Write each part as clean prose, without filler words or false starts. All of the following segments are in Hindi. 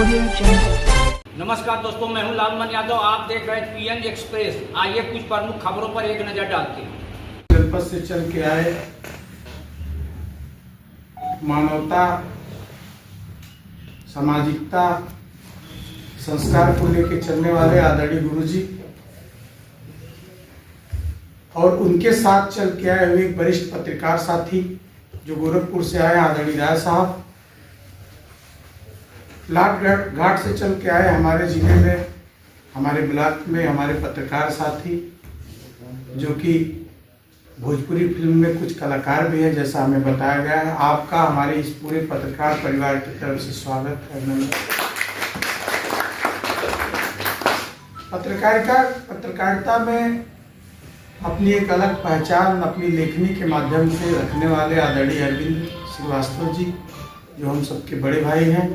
नमस्कार दोस्तों, मैं हूं लालमन यादव। आप देख रहे हैं पीएन एक्सप्रेस। आइए कुछ प्रमुख खबरों पर एक नजर डालते हैं। जनपद से चल के आए मानवता, सामाजिकता, संस्कार को लेकर चलने वाले आदरणीय गुरुजी और उनके साथ चल के आए हुए एक वरिष्ठ पत्रकार साथी जो गोरखपुर से आए आदरणीय राय साहब, लाट घाट से चल के आए हमारे जिले में, हमारे ब्लॉक में हमारे पत्रकार साथी जो कि भोजपुरी फिल्म में कुछ कलाकार भी है, जैसा हमें बताया गया है। आपका हमारे इस पूरे पत्रकार परिवार की तरफ से स्वागत है। पत्रकारिता में अपनी एक अलग पहचान अपनी लेखनी के माध्यम से रखने वाले आदरणीय अरविंद श्रीवास्तव जी, जो हम सबके बड़े भाई हैं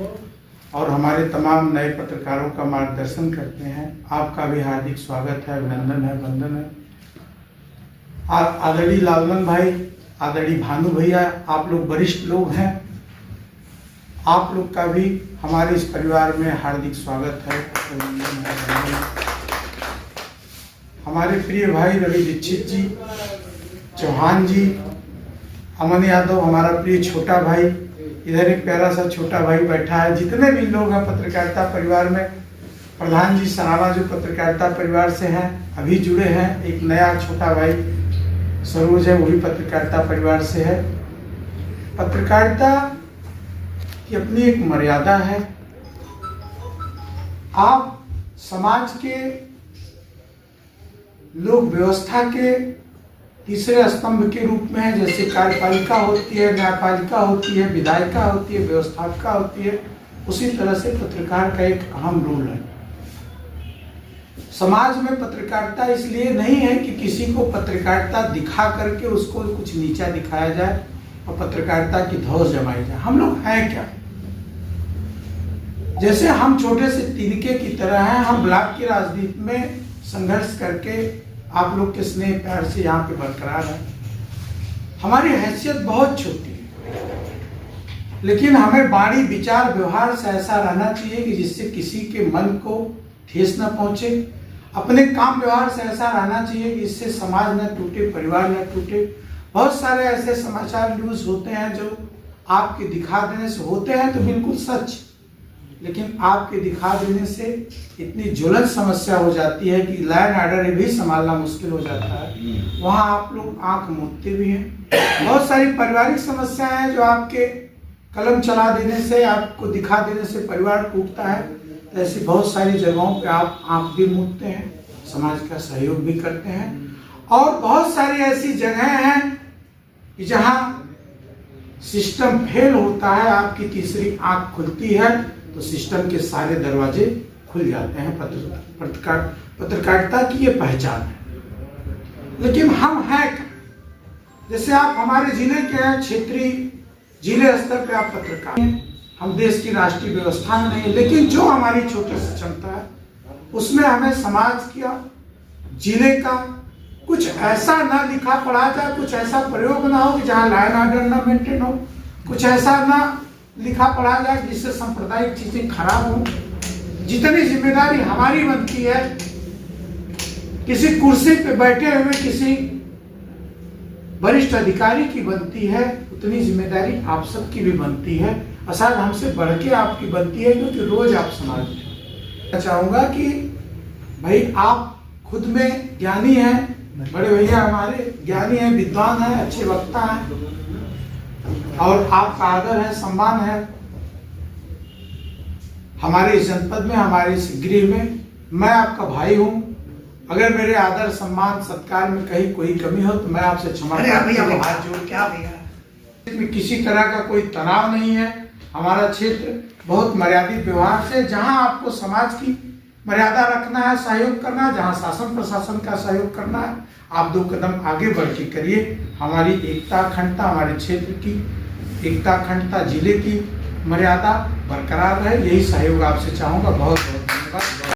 और हमारे तमाम नए पत्रकारों का मार्गदर्शन करते हैं, आपका भी हार्दिक स्वागत है, अभिनंदन है, वंदन है। आदरणीय लालमन भाई, आदरणीय भानु भैया, आप लोग वरिष्ठ लोग हैं, आप लोग का भी हमारे इस परिवार में हार्दिक स्वागत है, अभिनंदन है। हमारे प्रिय भाई रवि दीक्षित जी, चौहान जी, अमन यादव, हमारा प्रिय छोटा भाई, इधर एक प्यारा सा छोटा भाई बैठा है। जितने भी लोग हैं पत्रकारिता परिवार में, प्रधान जी सरावा जो पत्रकारिता परिवार से हैं, अभी जुड़े हैं, एक नया छोटा भाई सरोज है, वो भी पत्रकारिता परिवार से है। पत्रकारिता की अपनी एक मर्यादा है। आप समाज के लोग व्यवस्था के तीसरे स्तंभ के रूप में है। जैसे कार्यपालिका होती है, न्यायपालिका होती है, विधायिका होती है, व्यवस्थापिका होती है, उसी तरह से पत्रकार का एक अहम रोल है। समाज में पत्रकारिता इसलिए नहीं है कि किसी को पत्रकारिता दिखा करके उसको कुछ नीचा दिखाया जाए और पत्रकारिता की धौस जमाई जाए। हम लोग हैं क्या? जैसे हम छोटे से तिनके की तरह हैं। हम ब्लॉक की राजनीति में संघर्ष करके आप लोग के स्नेह प्यार से यहाँ पे बरकरार है। हमारी हैसियत बहुत छोटी है, लेकिन हमें वाणी विचार व्यवहार से ऐसा रहना चाहिए कि जिससे किसी के मन को ठेस न पहुंचे। अपने काम व्यवहार से ऐसा रहना चाहिए कि इससे समाज न टूटे, परिवार न टूटे। बहुत सारे ऐसे समाचार न्यूज होते हैं जो आपके दिखा देने से होते हैं तो बिल्कुल सच, लेकिन आपके दिखा देने से इतनी ज्वलन समस्या हो जाती है कि लॉ एंड ऑर्डर भी संभालना मुश्किल हो जाता है। वहाँ आप लोग आंख मूंदते भी हैं। बहुत सारी पारिवारिक समस्याएं हैं जो आपके कलम चला देने से, आपको दिखा देने से परिवार टूटता है। ऐसी बहुत सारी जगहों पे आप आंख भी मूंदते हैं, समाज का सहयोग भी करते हैं। और बहुत सारी ऐसी जगह हैं कि जहाँ सिस्टम फेल होता है, आपकी तीसरी आंख खुलती है तो सिस्टम के सारे दरवाजे खुल जाते हैं। पत्रकारिता की ये पहचान है। लेकिन हम हैं, जैसे आप हमारे जिले के हैं, क्षेत्रीय जिले स्तर पे आप पत्रकार हैं। हम देश की राष्ट्रीय व्यवस्था में नहीं है, लेकिन जो हमारी छोटी सी क्षमता है उसमें हमें समाज का, जिले का कुछ ऐसा ना लिखा पढ़ा जाए, कुछ ऐसा प्रयोग ना हो कि जहाँ लाइन ऑर्डर ना मेंटेन हो, कुछ ऐसा ना लिखा पढ़ा जाए जिससे सांप्रदायिक चीजें खराब हो। जितनी जिम्मेदारी हमारी बनती है, किसी कुर्सी पे बैठे हुए किसी वरिष्ठ अधिकारी की बनती है, उतनी जिम्मेदारी आप सबकी भी बनती है। और शायद हमसे बढ़ के आपकी बनती है, क्योंकि रोज आप समाज में। मैं चाहूंगा कि भाई आप खुद में ज्ञानी हैं, बड़े भैया हमारे ज्ञानी हैं, विद्वान हैं, अच्छे वक्ता हैं और आपका आदर है, सम्मान है हमारे इस जनपद में, हमारे इस गृह में। मैं आपका भाई हूं। अगर मेरे आदर सम्मान सत्कार में कहीं कोई कमी हो तो मैं आपसे क्षमा करता हूं, हाथ जोड़ के। इसमें किसी तरह का कोई तनाव नहीं है। हमारा क्षेत्र बहुत मर्यादित व्यवहार से, जहां आपको समाज की मर्यादा रखना है, सहयोग करना है, जहां शासन प्रशासन का सहयोग करना है, आप 2 कदम आगे बढ़ के करिए। हमारी एकता अखंडता, हमारे क्षेत्र की एकता अखंडता, जिले की मर्यादा बरकरार रहे, यही सहयोग आपसे चाहूंगा। बहुत बहुत धन्यवाद।